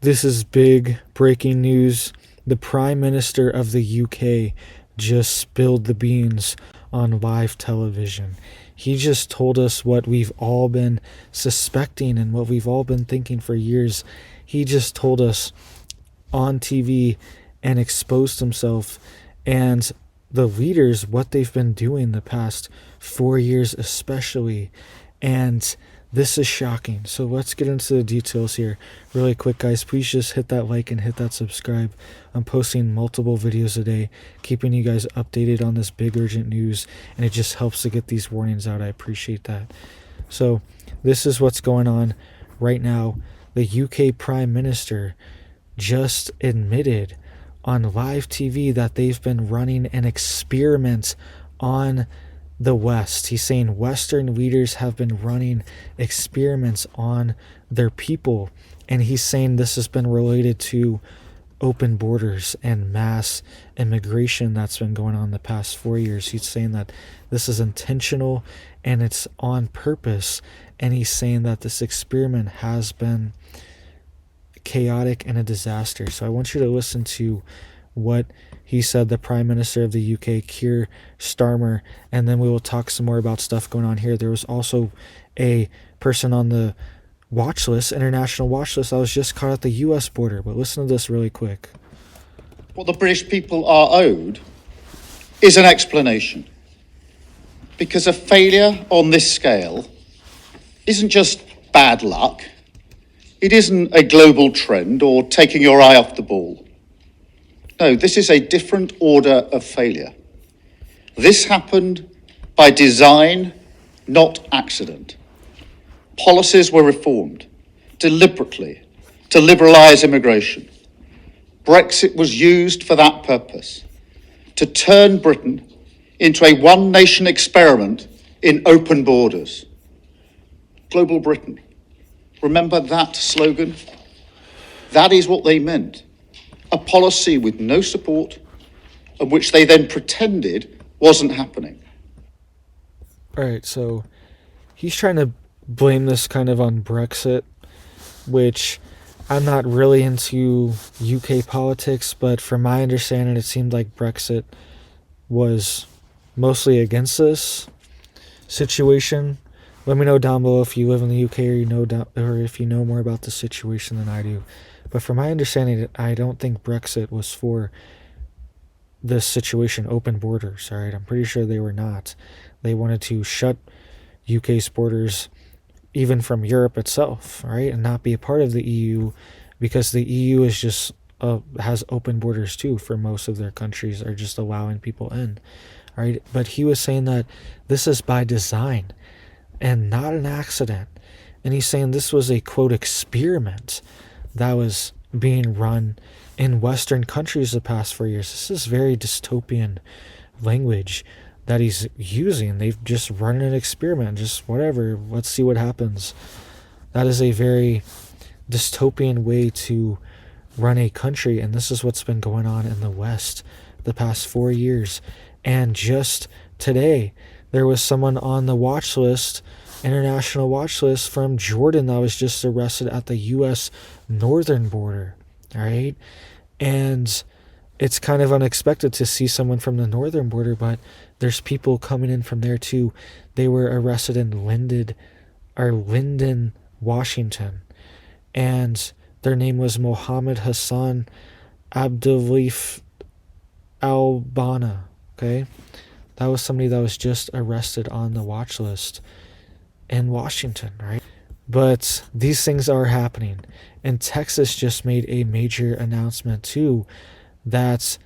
This is big breaking news. The Prime Minister of the UK just spilled the beans on live television. He just told us what we've all been suspecting and what we've all been thinking for years. He just told us on TV and exposed himself and the leaders what they've been doing the past 4 years, especially. And this is shocking. So let's get into the details here really quick, guys. Please just hit that like and hit that subscribe. I'm posting multiple videos a day, keeping you guys updated on this big urgent news, and it just helps to get these warnings out. I appreciate that. So this is what's going on right now. The UK Prime Minister just admitted on live TV that they've been running an experiment on the West. He's saying Western leaders have been running experiments on their people, and he's saying this has been related to open borders and mass immigration that's been going on the past 4 years. He's saying that this is intentional and it's on purpose, and he's saying that this experiment has been chaotic and a disaster. So I want you to listen to what he said, the Prime Minister of the UK, Kier Starmer, and then we will talk some more about stuff going on here. There was also a person on the watch list, international watch list, that was just caught at the US border. But listen to this really quick. What the British people are owed is an explanation. Because a failure on this scale isn't just bad luck. It isn't a global trend or taking your eye off the ball. No, this is a different order of failure. This happened by design, not accident. Policies were reformed deliberately to liberalise immigration. Brexit was used for that purpose, to turn Britain into a one-nation experiment in open borders. Global Britain. Remember that slogan? That is what they meant. A policy with no support, and which they then pretended wasn't happening. All right, so he's trying to blame this kind of on Brexit, which I'm not really into UK politics, but from my understanding, it seemed like Brexit was mostly against this situation. Let me know down below if you live in the UK or if you know more about the situation than I do. But from my understanding, I don't think Brexit was for this situation, open borders. All right, I'm pretty sure they were not. They wanted to shut UK's borders even from Europe itself, right, and not be a part of the EU, because the EU is just has open borders too for most of their countries, are just allowing people in. All right, but he was saying that this is by design and not an accident, and he's saying this was a quote experiment that was being run in Western countries the past 4 years. This is very dystopian language that he's using. They've just run an experiment, just whatever, let's see what happens. That is a very dystopian way to run a country, and this is what's been going on in the West the past 4 years. And just today, there was someone on the watch list, international watch list, from Jordan that was just arrested at the U.S. northern border, all right? And it's kind of unexpected to see someone from the northern border, but there's people coming in from there too. They were arrested in Linden, Washington, and their name was Mohammed Hassan Abdulif Albana, okay? That was somebody that was just arrested on the watch list in Washington, right? But these things are happening. And Texas just made a major announcement too, that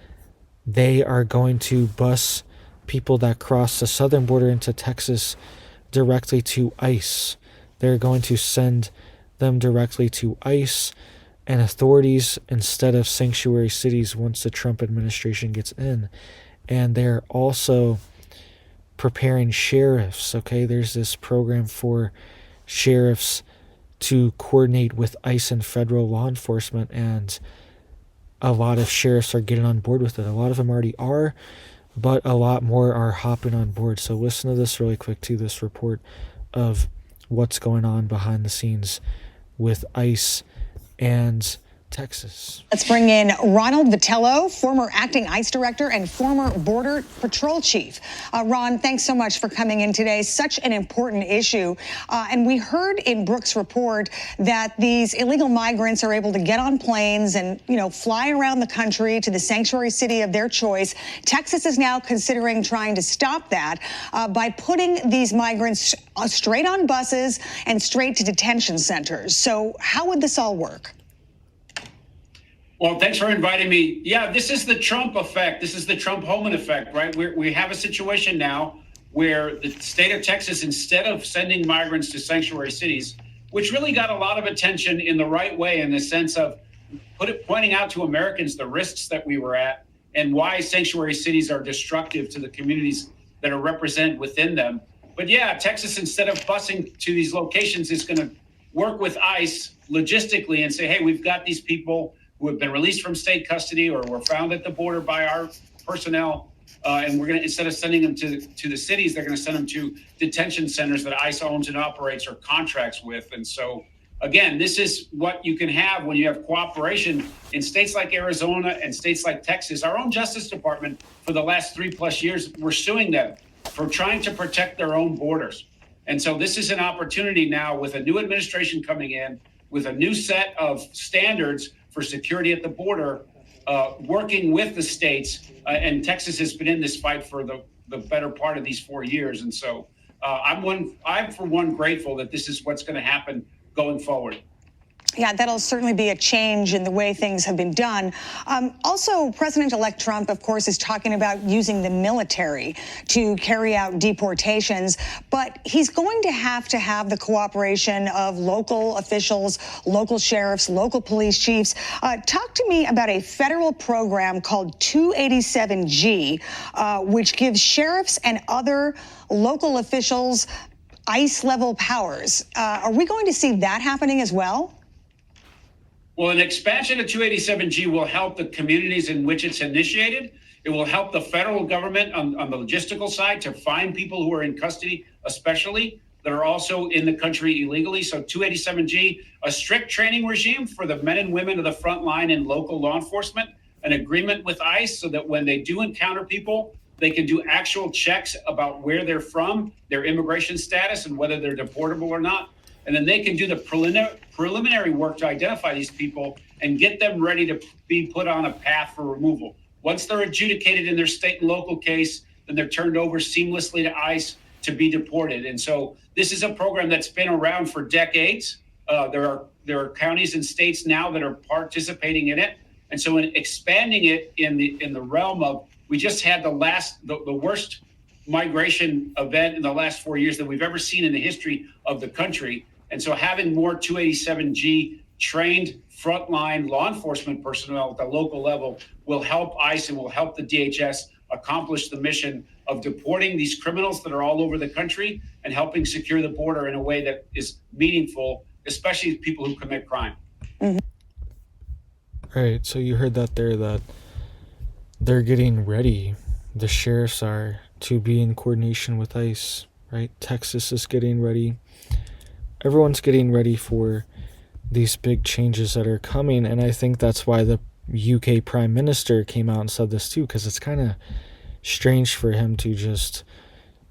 they are going to bus people that cross the southern border into Texas directly to ICE. They're going to send them directly to ICE and authorities instead of sanctuary cities once the Trump administration gets in. And they're also preparing sheriffs, okay? There's this program for sheriffs to coordinate with ICE and federal law enforcement, and a lot of sheriffs are getting on board with it. A lot of them already are, but a lot more are hopping on board. So listen to this really quick too, this report of what's going on behind the scenes with ICE and Texas. Let's bring in Ronald Vitello, former acting ICE director and former Border Patrol chief. Ron, thanks so much for coming in today. Such an important issue. And we heard in Brooks' report that these illegal migrants are able to get on planes and, fly around the country to the sanctuary city of their choice. Texas is now considering trying to stop that by putting these migrants straight on buses and straight to detention centers. So how would this all work? Well, thanks for inviting me. Yeah, this is the Trump effect. This is the Trump-Homan effect, right? We have a situation now where the state of Texas, instead of sending migrants to sanctuary cities, which really got a lot of attention in the right way in the sense of pointing out to Americans the risks that we were at and why sanctuary cities are destructive to the communities that are represented within them. But yeah, Texas, instead of busing to these locations, is going to work with ICE logistically and say, hey, we've got these people who have been released from state custody or were found at the border by our personnel. And we're going to, instead of sending them to the cities, they're going to send them to detention centers that ICE owns and operates or contracts with. And so, again, this is what you can have when you have cooperation in states like Arizona and states like Texas. Our own Justice Department, for the last 3+ years, we're suing them for trying to protect their own borders. And so this is an opportunity now with a new administration coming in, with a new set of standards for security at the border, working with the states, and Texas has been in this fight for the better part of these 4 years. And so I'm for one grateful that this is what's going to happen going forward. Yeah, that'll certainly be a change in the way things have been done. Also, President-elect Trump, of course, is talking about using the military to carry out deportations, but he's going to have the cooperation of local officials, local sheriffs, local police chiefs. Talk to me about a federal program called 287G, which gives sheriffs and other local officials ICE-level powers. Are we going to see that happening as well? Well, an expansion of 287G will help the communities in which it's initiated. It will help the federal government on the logistical side to find people who are in custody, especially that are also in the country illegally. So 287G, a strict training regime for the men and women of the front line in local law enforcement, an agreement with ICE so that when they do encounter people, they can do actual checks about where they're from, their immigration status, and whether they're deportable or not. And then they can do the preliminary work to identify these people and get them ready to be put on a path for removal. Once they're adjudicated in their state and local case, then they're turned over seamlessly to ICE to be deported. And so this is a program that's been around for decades. There are counties and states now that are participating in it. And so in expanding it in the realm of, we just had the worst migration event in the last 4 years that we've ever seen in the history of the country. And so having more 287G trained frontline law enforcement personnel at the local level will help ICE and will help the DHS accomplish the mission of deporting these criminals that are all over the country and helping secure the border in a way that is meaningful, especially people who commit crime. Mm-hmm. Right, so you heard that there, that they're getting ready, the sheriffs are, to be in coordination with ICE, right? Texas is getting ready. Everyone's getting ready for these big changes that are coming, and I think that's why the UK Prime Minister came out and said this too, because it's kind of strange for him to just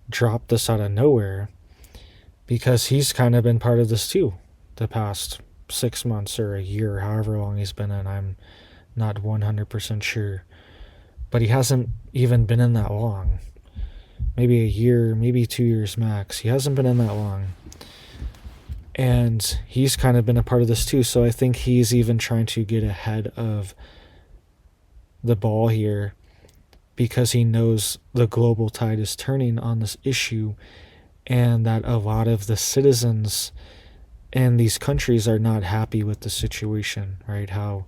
drop this out of nowhere, because he's kind of been part of this too the past 6 months or a year, however long he's been in. I'm not 100% sure, but he hasn't even been in that long. Maybe a year, maybe 2 years max. He hasn't been in that long. And he's kind of been a part of this too, so I think he's even trying to get ahead of the ball here because he knows the global tide is turning on this issue and that a lot of the citizens in these countries are not happy with the situation, right? How,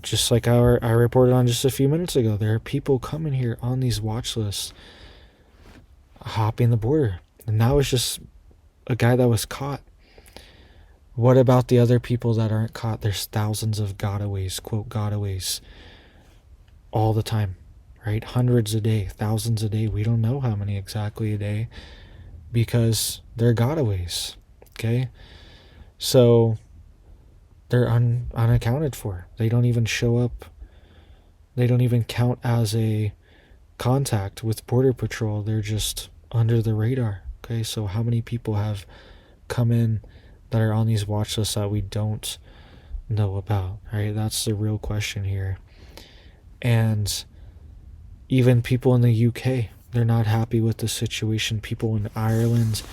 just like I reported on just a few minutes ago, there are people coming here on these watch lists hopping the border, and that was just a guy that was caught. What about the other people that aren't caught? There's thousands of gotaways, quote gotaways, all the time, right? Hundreds a day, thousands a day. We don't know how many exactly a day because they're gotaways, okay? So they're unaccounted for. They don't even show up. They don't even count as a contact with Border Patrol. They're just under the radar. Okay, so how many people have come in that are on these watch lists that we don't know about, right? That's the real question here. And even people in the UK, they're not happy with the situation. People in Ireland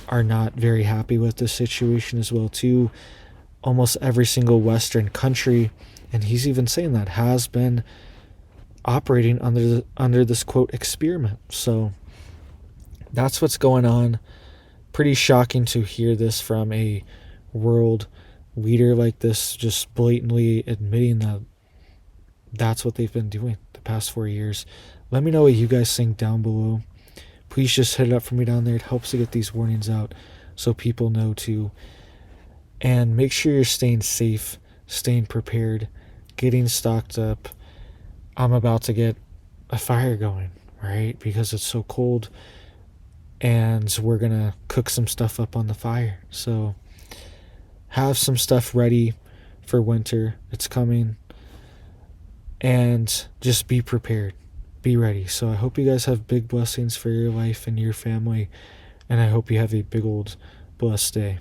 are not very happy with the situation as well too. Almost every single Western country, and he's even saying that, has been operating under this quote experiment. So that's what's going on. Pretty shocking to hear this from a world leader like this, just blatantly admitting that that's what they've been doing the past 4 years. Let me know what you guys think down below. Please just hit it up for me down there. It helps to get these warnings out so people know too. And make sure you're staying safe, staying prepared, getting stocked up. I'm about to get a fire going, right? Because it's so cold. And we're going to cook some stuff up on the fire. So have some stuff ready for winter. It's coming. And just be prepared. Be ready. So I hope you guys have big blessings for your life and your family. And I hope you have a big old blessed day.